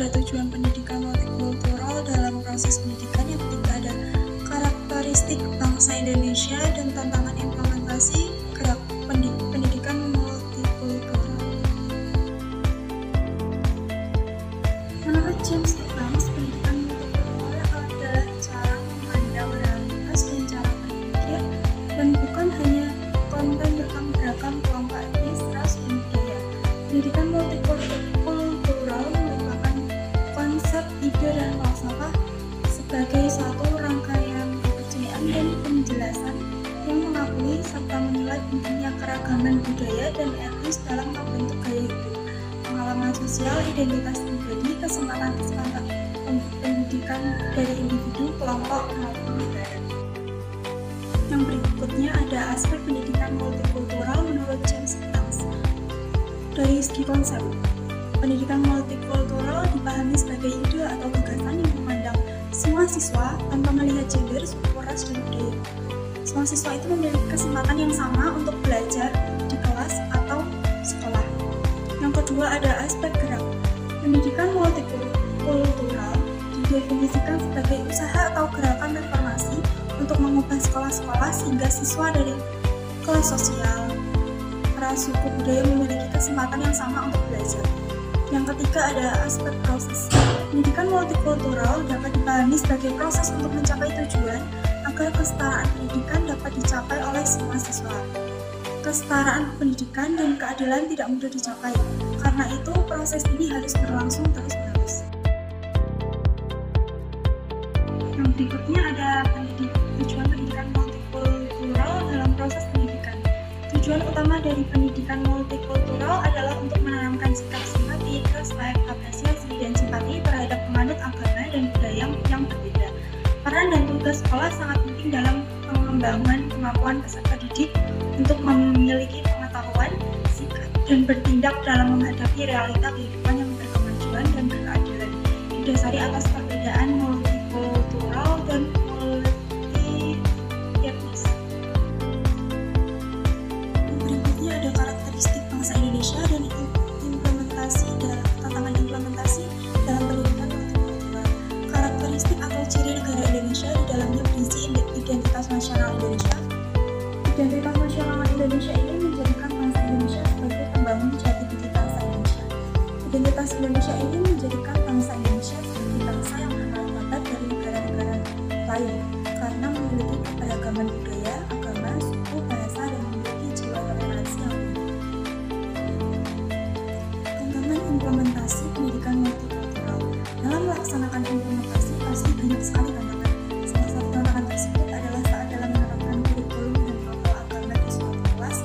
ada tujuan pendidikan multikultural dalam proses pendidikan. Yang ketiga ada karakteristik bangsa Indonesia dan tantangan implementasi gerak pendidikan multikultural. Menurut James Evans, pendidikan multikultural adalah cara memandang realitas dan cara berpikir, dan bukan hanya konten tentang beragam kelompok etnis, ras, dan budaya. Pendidikan multikultural merupakan konsep, ide, dan falsafah sebagai satu rangkaian kepercayaan dan penjelasan yang mengakui serta menilai pentingnya keragaman budaya dan etnis dalam membentuk gaya hidup, pengalaman sosial, identitas pribadi, kesempatan pendidikan dari individu, kelompok, maupun negara. Yang berikutnya ada aspek pendidikan multikultural menurut James Evans. Dari segi konsep, pendidikan multikultural dipahami sebagai ide atau gagasan yang memandang semua siswa tanpa melihat gender, suku, ras, dan budaya. Semua siswa itu memiliki kesempatan yang sama untuk belajar di kelas atau sekolah. Yang kedua ada aspek gerak. Pendidikan multikultural didefinisikan sebagai usaha atau gerakan reformasi untuk mengubah sekolah-sekolah sehingga siswa dari kelas sosial, ras, suku, budaya memiliki kesempatan yang sama untuk belajar. Yang ketiga ada aspek proses. Pendidikan multikultural dapat dipahami sebagai proses untuk mencapai tujuan agar kesetaraan pendidikan dapat dicapai oleh semua siswa. Kesetaraan pendidikan dan keadilan tidak mudah dicapai. Karena itu, proses ini harus berlangsung terus-menerus. Yang berikutnya ada tujuan pendidikan multikultural dalam proses pendidikan. Tujuan utama dari pendidikan multikultural adalah untuk menanamkan sikap simpati, respek, apresiasi, dan simpati terhadap penganut agama dan budaya yang berbeda. Peran dan tugas sekolah sangat penting dalam pengembangan kemampuan peserta didik untuk memiliki pengetahuan, sikap, dan bertindak dalam menghadapi realita kehidupan yang berkemajuan dan berkeadilan, didasari atas perbedaan multikultural dan multi-etnis. Berikutnya ada karakteristik bangsa Indonesia dan tantangan implementasi dalam pendidikan multikultural. Karakteristik atau ciri negara Indonesia di dalamnya berisi identitas nasional Indonesia. Identitas nasional Indonesia ini menjadikan bangsa Indonesia sebagai pembangun jati diri bangsa Indonesia. Identitas Indonesia ini menjadikan bangsa Indonesia sebagai bangsa yang bermartabat dari negara-negara lain karena memiliki keberagaman budaya, agama, suku, bahasa, dan memiliki jiwa toleransi yang tinggi. Tantangan implementasi pendidikan multikultural. Dalam melaksanakan implementasi pasti banyak sekali tantangan. Salah satu tantangan tersebut adalah saat dalam menerapkan kurikulum dan protokol agama di suatu kelas.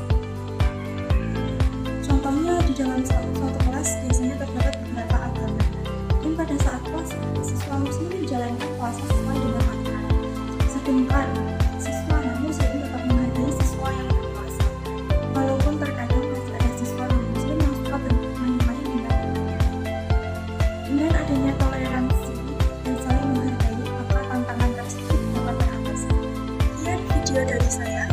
Contohnya di dalam suatu kelas biasanya terdapat beberapa agama, dan pada saat puasa siswa muslim menjalankan puasa sesuai dengan aturan. Sedangkan siswa non-muslim tetap menghargai siswa yang berpuasa, walaupun terkadang masih ada siswa non-muslim yang suka bermain-main dengan ibadah. Dengan adanya toleransi dan saling menghargai, maka tantangan tersebut dapat teratasi. Sekian video dari saya.